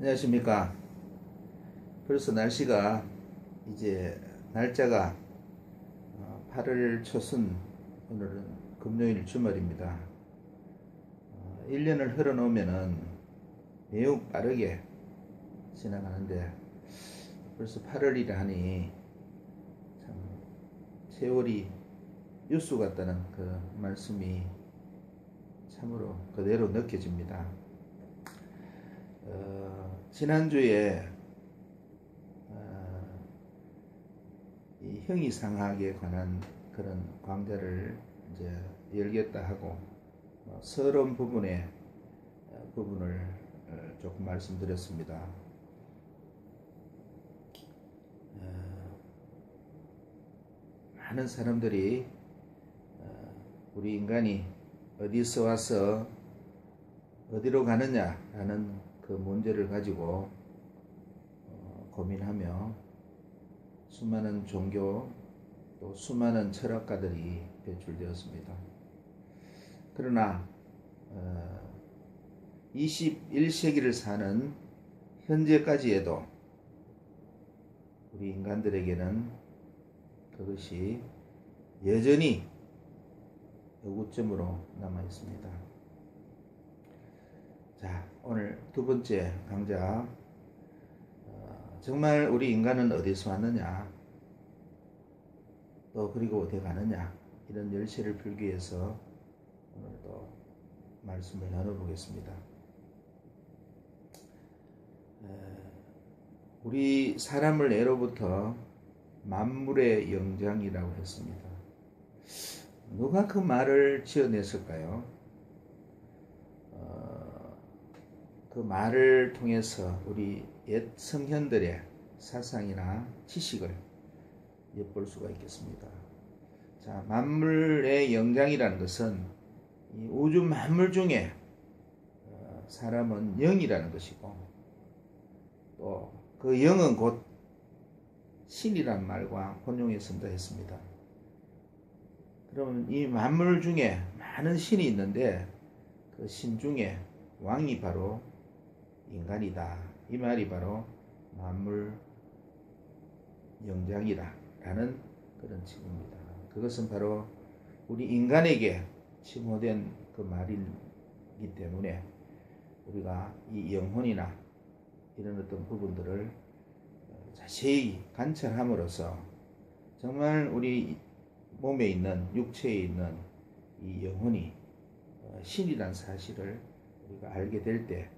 안녕하십니까. 벌써 날씨가 이제 날짜가 8월 초순, 오늘은 금요일 주말입니다. 1년을 흘러놓으면은 매우 빠르게 지나가는데 벌써 8월이라 하니 참 세월이 유수 같다는 그 말씀이 참으로 그대로 느껴집니다. 지난주에 이 형이상학에 관한 그런 강좌를 이제 열겠다 하고 서론 부분을 조금 말씀드렸습니다. 많은 사람들이 우리 인간이 어디서 와서 어디로 가느냐라는 그 문제를 가지고 고민하며 수많은 종교 또 수많은 철학가들이 배출되었습니다. 그러나 21세기를 사는 현재까지에도 우리 인간들에게는 그것이 여전히 요구점으로 남아 있습니다. 자, 오늘 두 번째 강좌, 정말 우리 인간은 어디서 왔느냐, 또 그리고 어디 가느냐, 이런 열쇠를 풀기 위해서 오늘도 말씀을 나눠보겠습니다. 우리 사람을 예로부터 만물의 영장이라고 했습니다. 누가 그 말을 지어냈을까요? 그 말을 통해서 우리 옛 성현들의 사상이나 지식을 엿볼 수가 있겠습니다. 자, 만물의 영장이라는 것은 이 우주 만물 중에 사람은 영이라는 것이고, 또 그 영은 곧 신이란 말과 혼용해 쓴다 했습니다. 그러면 이 만물 중에 많은 신이 있는데 그 신 중에 왕이 바로 인간이다. 이 말이 바로 만물 영장이라는 그런 칭호입니다. 그것은 바로 우리 인간에게 칭호된 그 말이기 때문에 우리가 이 영혼이나 이런 어떤 부분들을 자세히 관찰함으로써 정말 우리 몸에 있는, 육체에 있는 이 영혼이 신이란 사실을 우리가 알게 될 때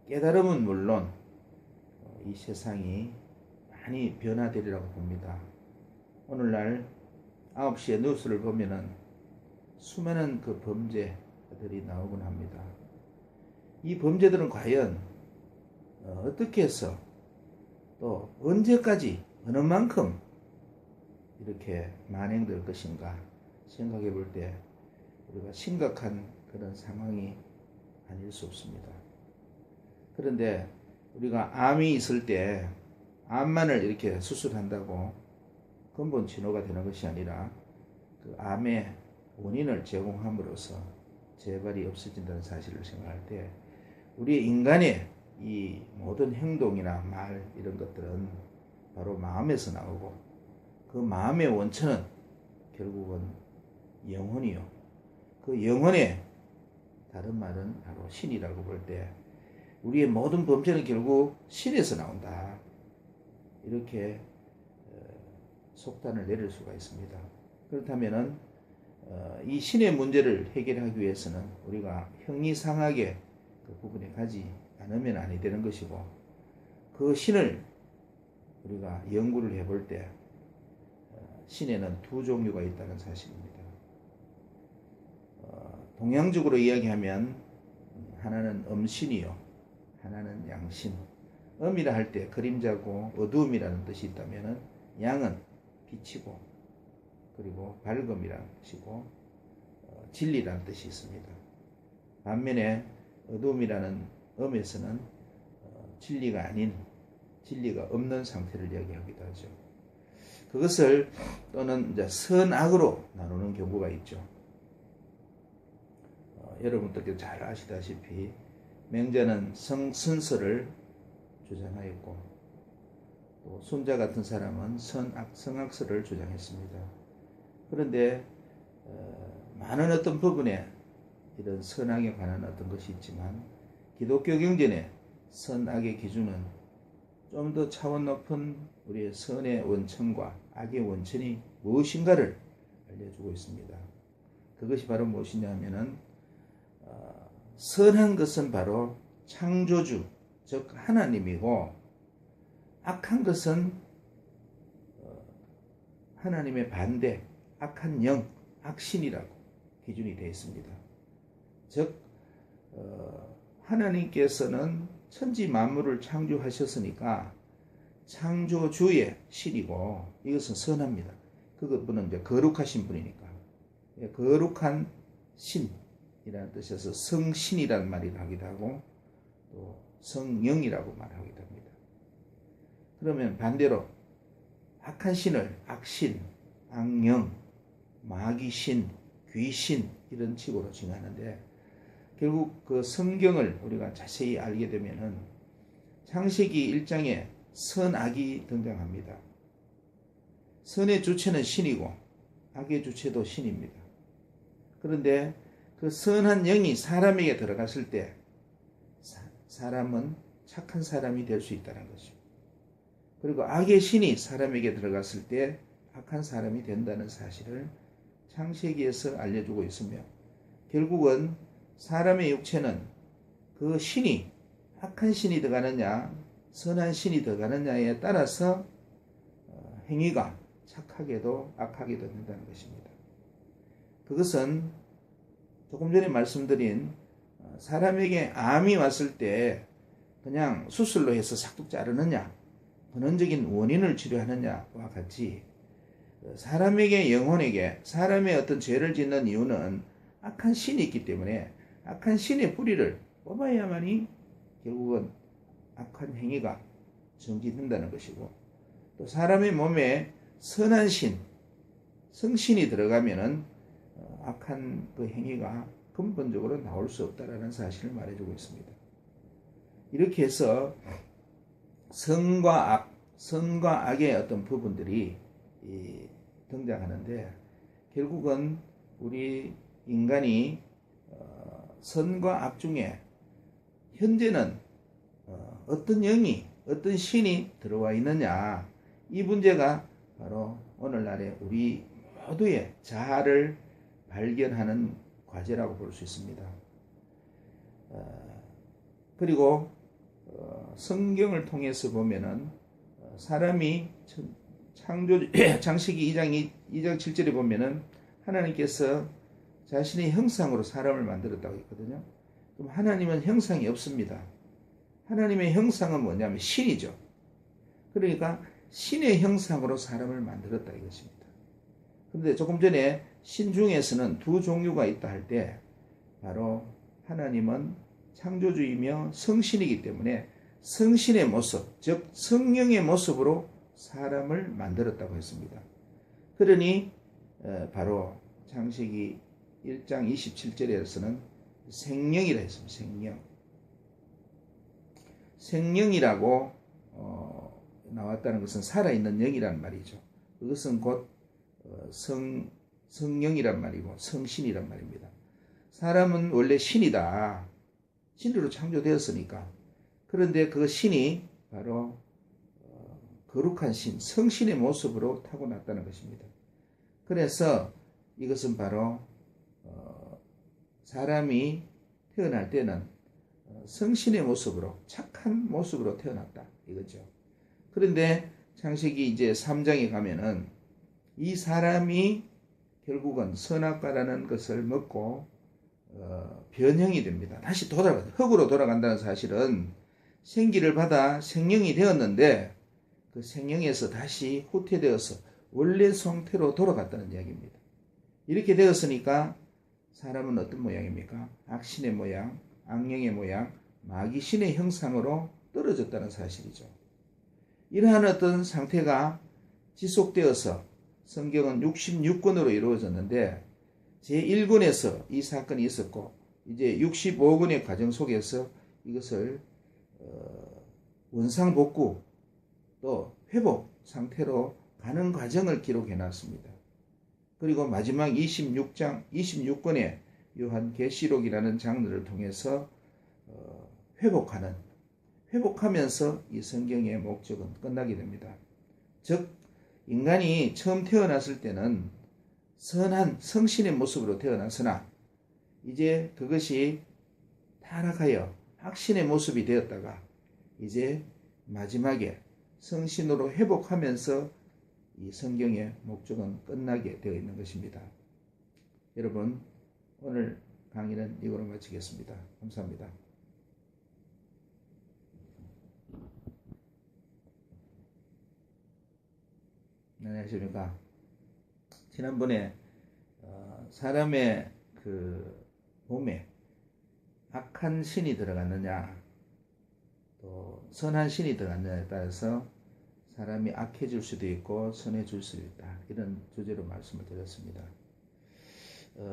깨달음은 물론 이 세상이 많이 변화되리라고 봅니다. 오늘날 9시에 뉴스를 보면은 수많은 그 범죄들이 나오곤 합니다. 이 범죄들은 과연 어떻게 해서 또 언제까지 어느 만큼 이렇게 만행될 것인가 생각해 볼 때 우리가 심각한 그런 상황이 아닐 수 없습니다. 그런데 우리가 암이 있을 때 암만을 이렇게 수술한다고 근본 치료가 되는 것이 아니라 그 암의 원인을 제공함으로써 재발이 없어진다는 사실을 생각할 때 우리 인간의 이 모든 행동이나 말 이런 것들은 바로 마음에서 나오고, 그 마음의 원천은 결국은 영혼이요. 그 영혼의 다른 말은 바로 신이라고 볼 때 우리의 모든 범죄는 결국 신에서 나온다. 이렇게 속단을 내릴 수가 있습니다. 그렇다면은 이 신의 문제를 해결하기 위해서는 우리가 형이상하게 그 부분에 가지 않으면 아니 되는 것이고, 그 신을 우리가 연구를 해볼 때 신에는 두 종류가 있다는 사실입니다. 동양적으로 이야기하면 하나는 음신이요, 하나는 양신. 음이라 할 때 그림자고 어두움이라는 뜻이 있다면 양은 빛이고 그리고 밝음이라는 뜻이고 진리라는 뜻이 있습니다. 반면에 어두움이라는 음에서는 진리가 아닌, 진리가 없는 상태를 이야기하기도 하죠. 그것을 또는 이제 선악으로 나누는 경우가 있죠. 여러분들께서 잘 아시다시피 맹자는 성선설을 주장하였고, 또 손자 같은 사람은 성악설을 주장했습니다. 그런데 많은 어떤 부분에 이런 선악에 관한 어떤 것이 있지만, 기독교 경전의 선악의 기준은 좀 더 차원 높은 우리의 선의 원천과 악의 원천이 무엇인가를 알려주고 있습니다. 그것이 바로 무엇이냐 하면은 선한 것은 바로 창조주, 즉 하나님이고, 악한 것은 하나님의 반대, 악한 영, 악신이라고 기준이 되어 있습니다. 즉 하나님께서는 천지 만물을 창조하셨으니까 창조주의 신이고, 이것은 선합니다. 그것분은 이제 거룩하신 분이니까, 거룩한 신이라는 뜻에서 성신이라는 말을 하기도 하고, 또 성령이라고 말하기도 합니다. 그러면 반대로 악한 신을 악신, 악령, 마귀신, 귀신 이런 칙으로 칭하는데, 결국 그 성경을 우리가 자세히 알게 되면은 창세기 1장에 선악이 등장합니다. 선의 주체는 신이고 악의 주체도 신입니다. 그런데 그 선한 영이 사람에게 들어갔을 때 사람은 착한 사람이 될 수 있다는 것이죠. 그리고 악의 신이 사람에게 들어갔을 때 악한 사람이 된다는 사실을 창세기에서 알려주고 있으며, 결국은 사람의 육체는 그 신이 악한 신이 들어가느냐 선한 신이 들어가느냐에 따라서 행위가 착하게도 악하게도 된다는 것입니다. 그것은 조금 전에 말씀드린 사람에게 암이 왔을 때 그냥 수술로 해서 싹둑 자르느냐, 근원적인 원인을 치료하느냐와 같이 사람에게, 영혼에게 사람의 어떤 죄를 짓는 이유는 악한 신이 있기 때문에 악한 신의 뿌리를 뽑아야만이 결국은 악한 행위가 정지된다는 것이고, 또 사람의 몸에 선한 신, 성신이 들어가면은 악한 그 행위가 근본적으로 나올 수 없다라는 사실을 말해주고 있습니다. 이렇게 해서 선과 악의 어떤 부분들이 등장하는데, 결국은 우리 인간이 선과 악 중에 현재는 어떤 영이, 어떤 신이 들어와 있느냐, 이 문제가 바로 오늘날의 우리 모두의 자아를 발견하는 과제라고 볼 수 있습니다. 그리고 성경을 통해서 보면은 사람이 창세기 2장 7절에 보면은 하나님께서 자신의 형상으로 사람을 만들었다고 했거든요. 그럼 하나님은 형상이 없습니다. 하나님의 형상은 뭐냐면 신이죠. 그러니까 신의 형상으로 사람을 만들었다 이것입니다. 그런데 조금 전에 신 중에서는 두 종류가 있다 할 때, 바로 하나님은 창조주이며 성신이기 때문에 성신의 모습, 즉 성령의 모습으로 사람을 만들었다고 했습니다. 그러니 바로 창세기 1장 27절에서는 생령이라 했습니다. 생령. 생령이라고 나왔다는 것은 살아있는 영이란 말이죠. 그것은 곧 성령이란 말이고 성신이란 말입니다. 사람은 원래 신이다. 신으로 창조되었으니까. 그런데 그 신이 바로 거룩한 신, 성신의 모습으로 타고났다는 것입니다. 그래서 이것은 바로 사람이 태어날 때는 성신의 모습으로, 착한 모습으로 태어났다 이거죠. 그런데 창세기 이제 3장에 가면은 이 사람이 결국은 선악과라는 것을 먹고 변형이 됩니다. 다시 흙으로 돌아간다는 사실은 생기를 받아 생명이 되었는데 그 생명에서 다시 후퇴되어서 원래 상태로 돌아갔다는 이야기입니다. 이렇게 되었으니까 사람은 어떤 모양입니까? 악신의 모양, 악령의 모양, 마귀신의 형상으로 떨어졌다는 사실이죠. 이러한 어떤 상태가 지속되어서 성경은 66권으로 이루어졌는데 제1권에서 이 사건이 있었고 이제 65권의 과정 속에서 이것을 원상복구 또 회복 상태로 가는 과정을 기록해 놨습니다. 그리고 마지막 26권의 요한계시록이라는 장르를 통해서 회복하면서 이 성경의 목적은 끝나게 됩니다. 즉 인간이 처음 태어났을 때는 선한 성신의 모습으로 태어났으나 이제 그것이 타락하여 악신의 모습이 되었다가 이제 마지막에 성신으로 회복하면서 이 성경의 목적은 끝나게 되어 있는 것입니다. 여러분, 오늘 강의는 이거로 마치겠습니다. 감사합니다. 안녕하십니까. 지난번에 사람의 그 몸에 악한 신이 들어갔느냐 또 선한 신이 들어갔느냐에 따라서 사람이 악해질 수도 있고 선해질 수도 있다, 이런 주제로 말씀을 드렸습니다.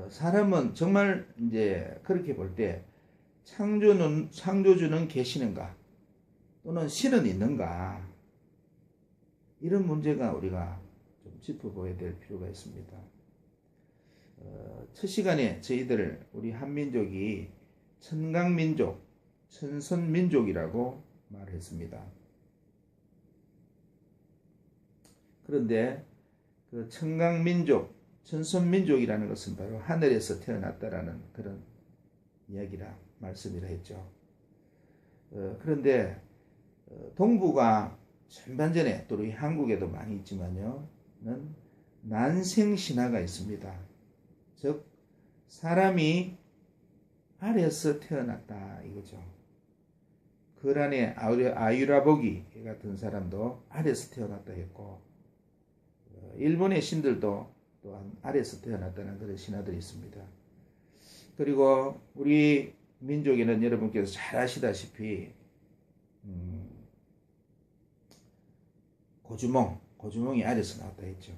사람은 정말 이제 그렇게 볼 때 창조주는 계시는가 또는 신은 있는가, 이런 문제가 우리가 좀 짚어보아야 될 필요가 있습니다. 첫 시간에 저희들 우리 한민족이 천강민족, 천선민족이라고 말했습니다. 그런데 그 천강민족, 천선민족이라는 것은 바로 하늘에서 태어났다라는 그런 이야기라 말씀이라 했죠. 그런데 동북아 전반전에 또 우리 한국에도 많이 있지만요, 난생신화가 있습니다. 즉 사람이 아래에서 태어났다 이거죠. 거란의 아유라보기 같은 사람도 아래에서 태어났다 했고, 일본의 신들도 또한 아래에서 태어났다는 그런 신화들이 있습니다. 그리고 우리 민족에는 여러분께서 잘 아시다시피 고주몽이 아래에서 나왔다 했죠.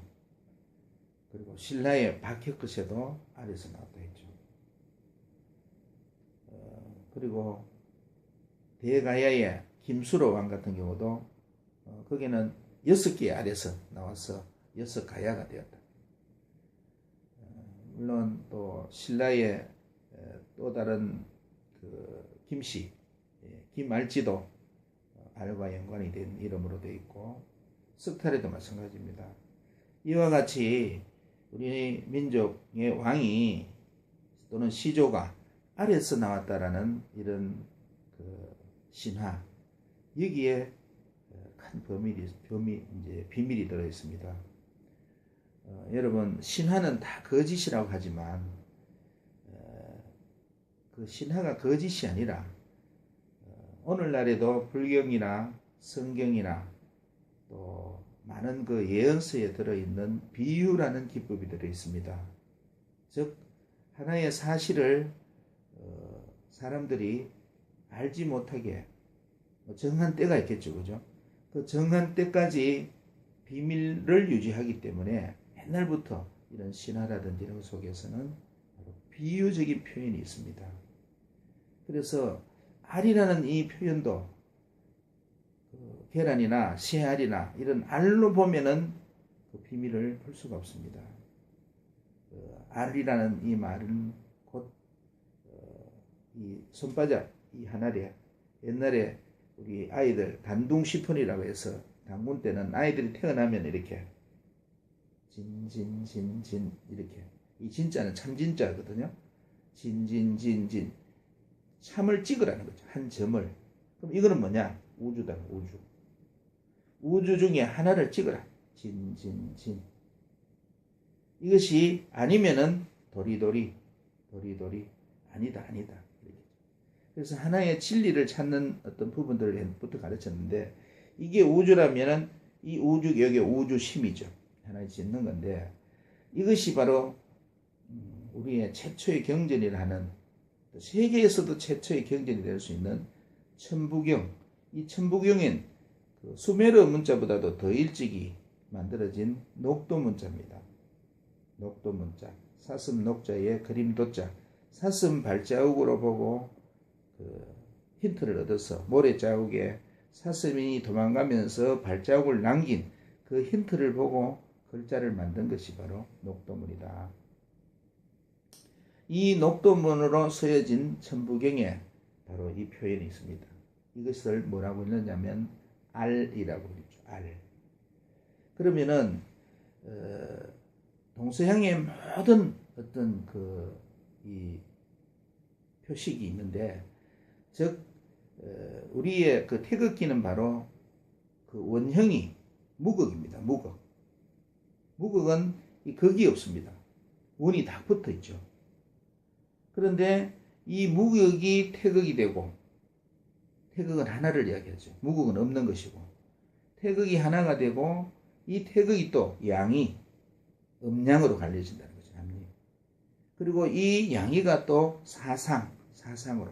그리고 신라의 박혁거세도 아래에서 나왔다 했죠. 그리고 대가야의 김수로 왕 같은 경우도 거기는 6개의 아래에서 나와서 6가야가 되었다. 물론 또 신라의 또 다른 그 김씨, 김알지도 알과 연관이 된 이름으로 되어 있고, 석탈에도 마찬가지입니다. 이와 같이 우리 민족의 왕이 또는 시조가 아래에서 나왔다라는 이런 그 신화, 여기에 큰 비밀이 들어 있습니다. 여러분, 신화는 다 거짓이라고 하지만 그 신화가 거짓이 아니라 오늘날에도 불경이나 성경이나 또 많은 그 예언서에 들어있는 비유라는 기법이 들어 있습니다. 즉 하나의 사실을 사람들이 알지 못하게 정한 때가 있겠죠, 그죠? 그 정한 때까지 비밀을 유지하기 때문에 옛날부터 이런 신화라든지 이런 속에서는 비유적인 표현이 있습니다. 그래서 알이라는 이 표현도 계란이나 새알이나 이런 알로 보면은 그 비밀을 풀 수가 없습니다. 알이라는 이 말은 곧 이 손바닥 이 하나에 옛날에 우리 아이들 단둥시폰이라고 해서 단군 때는 아이들이 태어나면 이렇게 진진진진 이렇게, 이 진짜는 참진짜거든요. 진진진진, 참을 찍으라는 거죠. 한 점을. 그럼 이거는 뭐냐? 우주다, 우주. 우주 중에 하나를 찍으라. 진진진. 이것이 아니면은 도리도리 아니다. 그래서 하나의 진리를 찾는 어떤 부분들부터 가르쳤는데, 이게 우주라면은 이 우주, 여기 우주심이죠. 하나의 짓는 건데, 이것이 바로 우리의 최초의 경전이라 하는, 세계에서도 최초의 경전이 될 수 있는 천부경, 이 천부경인 그 수메르 문자보다도 더 일찍이 만들어진 녹도 문자입니다. 녹도 문자, 사슴 녹자에 그림 도자, 사슴 발자국으로 보고 그 힌트를 얻어서 모래 자국에 사슴이 도망가면서 발자국을 남긴 그 힌트를 보고 글자를 만든 것이 바로 녹도문이다. 이 녹도문으로 쓰여진 천부경에 바로 이 표현이 있습니다. 이것을 뭐라고 했느냐면 알이라고 그러죠. 알. 그러면은 동서양의 모든 어떤 이 표식이 있는데, 즉 우리의 그 태극기는 바로 그 원형이 무극입니다. 무극. 무극은 이 극이 없습니다. 원이 다 붙어 있죠. 그런데 이 무극이 태극이 되고, 태극은 하나를 이야기하죠. 무극은 없는 것이고, 태극이 하나가 되고, 이 태극이 또 양이 음양으로 갈려진다는 거죠. 양이. 그리고 이 양이가 또 사상으로,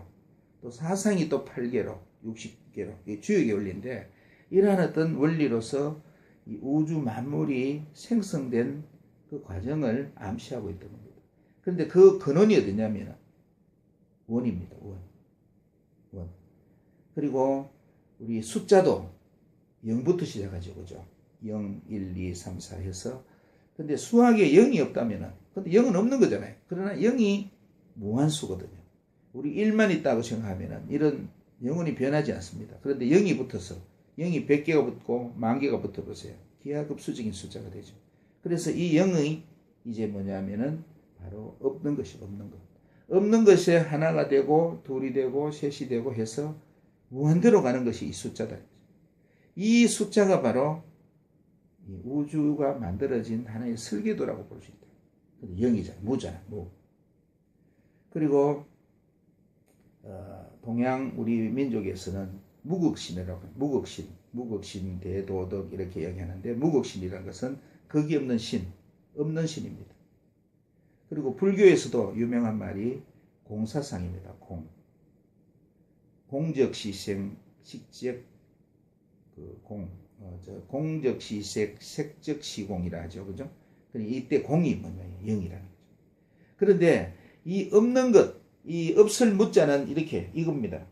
또 사상이 또 8개로, 60개로, 이게 주역의 원리인데, 이러한 어떤 원리로서 이 우주 만물이 생성된 그 과정을 암시하고 있던 겁니다. 그런데 그 근원이 어디냐면 원입니다. 원. 그리고 우리 숫자도 0부터 시작하죠. 그죠? 0, 1, 2, 3, 4 해서. 근데 수학에 0이 없다면, 근데 0은 없는 거잖아요. 그러나 0이 무한수거든요. 우리 1만 있다고 생각하면 이런 영원히 변하지 않습니다. 그런데 0이 붙어서, 0이 100개가 붙고 10,000개가 붙어 보세요. 기하급수적인 숫자가 되죠. 그래서 이 0의 이제 뭐냐면은 바로 없는 것이 없는 것. 없는 것이 하나가 되고 둘이 되고 셋이 되고 해서 무한대로 가는 것이 이 숫자다. 이 숫자가 바로 이 우주가 만들어진 하나의 설계도라고 볼 수 있다. 근데 0이잖아. 무잖아. 무. 그리고 동양 우리 민족에서는 무극신이라고 해요. 무극신, 대도덕 이렇게 이야기하는데, 무극신이라는 것은 극이 없는 신, 없는 신입니다. 그리고 불교에서도 유명한 말이 공사상입니다. 공적시생, 식적, 공적시색, 색적시공이라 하죠. 그죠? 이때 공이 뭐냐, 0이라는 거죠. 그런데 이 없는 것, 이 없을 무자는 이렇게 이겁니다.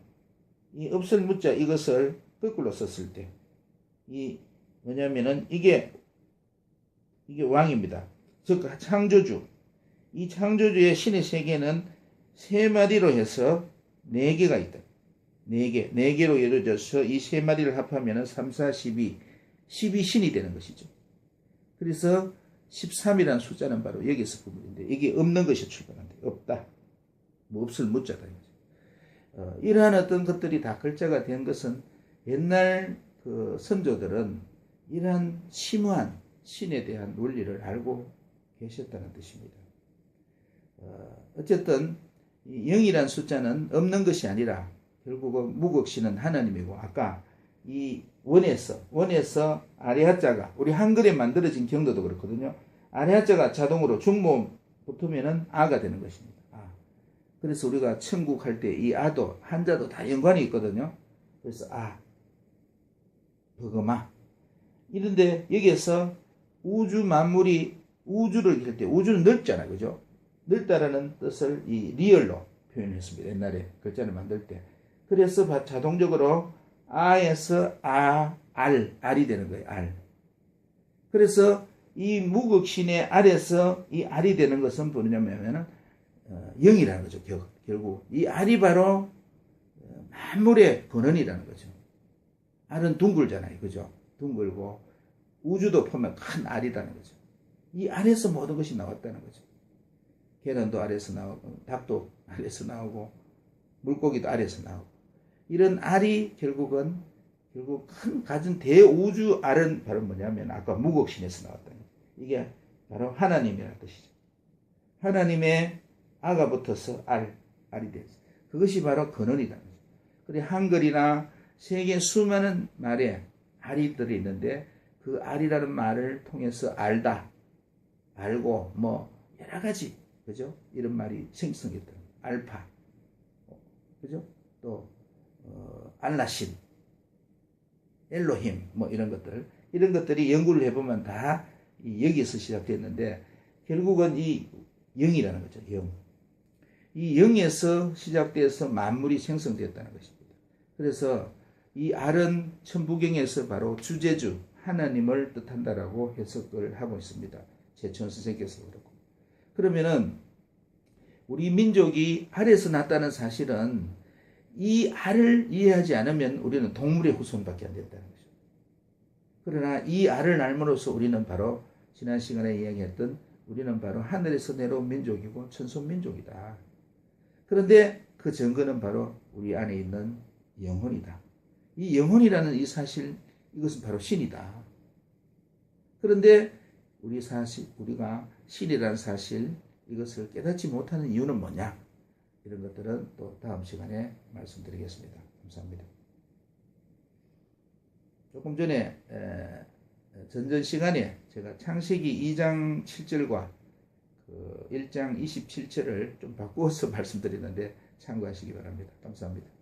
이 없을 무자, 이것을 거꾸로 썼을 때, 이 뭐냐면은 이게 왕입니다. 즉 창조주. 이 창조주의 신의 세계는 세 마디로 해서 4개가 있다. 4개로 이루어져서 이 세 마디를 합하면 3, 4, 12, 12신이 되는 것이죠. 그래서 13이라는 숫자는 바로 여기서 부분인데, 이게 없는 것이 출발한다. 없다. 뭐 없을 무자다. 이러한 어떤 것들이 다 글자가 된 것은 옛날 그 선조들은 이러한 심오한 신에 대한 논리를 알고 계셨다는 뜻입니다. 어쨌든 0이란 숫자는 없는 것이 아니라 결국은 무극신은 하나님이고, 아까 이 원에서 아래하자가, 우리 한글에 만들어진 경도도 그렇거든요. 아래하자가 자동으로 중모음 붙으면은 아가 되는 것입니다. 아. 그래서 우리가 천국 할 때 이 아도 한자도 다 연관이 있거든요. 그래서 버거마. 이런데 여기에서 우주 만물이 우주를 할 때, 우주는 넓잖아요. 그죠? 넓다라는 뜻을 이 리얼로 표현했습니다. 옛날에 글자를 만들 때. 그래서 자동적으로 아에서 알이 되는 거예요. 알. 그래서 이 무극신의 알에서 이 알이 되는 것은 뭐냐면은 0이라는 거죠. 결국 이 알이 바로 만물의 근원이라는 거죠. 알은 둥글잖아요. 그죠? 둥글고 우주도 보면 큰 알이라는 거죠. 이 알에서 모든 것이 나왔다는 거죠. 계란도 알에서 나오고, 닭도 알에서 나오고, 물고기도 알에서 나오고. 이런 알이 결국 큰 가진 대우주 알은 바로 뭐냐면 아까 무극신에서 나왔다는 거죠. 이게 바로 하나님이라는 뜻이죠. 하나님의 아가 붙어서 알이 됐어요. 그것이 바로 근원이라는 거죠. 그리고 한글이나 세계 수많은 말에 알이 들어있는데, 그 알이라는 말을 통해서 알다, 알고, 뭐 여러 가지, 그죠? 이런 말이 생성했다. 알파, 그죠? 또 알라신, 엘로힘, 뭐 이런 것들이 연구를 해보면 다 여기에서 시작됐는데, 결국은 이 0이라는 거죠. 0. 이 0에서 시작돼서 만물이 생성되었다는 것입니다. 그래서 이 알은 천부경에서 바로 주제주 하나님을 뜻한다라고 해석을 하고 있습니다. 최천 선생께서 그렇고. 그러면은 우리 민족이 알에서 났다는 사실은 이 알을 이해하지 않으면 우리는 동물의 후손밖에 안 된다는 거죠. 그러나 이 알을 알므로써 우리는 바로 지난 시간에 이야기했던 우리는 바로 하늘에서 내려온 민족이고 천손 민족이다. 그런데 그 근거는 바로 우리 안에 있는 영혼이다. 이 영혼이라는 이 사실, 이것은 바로 신이다. 그런데 우리가 신이라는 사실, 이것을 깨닫지 못하는 이유는 뭐냐? 이런 것들은 또 다음 시간에 말씀드리겠습니다. 감사합니다. 조금 전에 전전 시간에 제가 창세기 2장 7절과 그 1장 27절을 좀 바꾸어서 말씀드리는데 참고하시기 바랍니다. 감사합니다.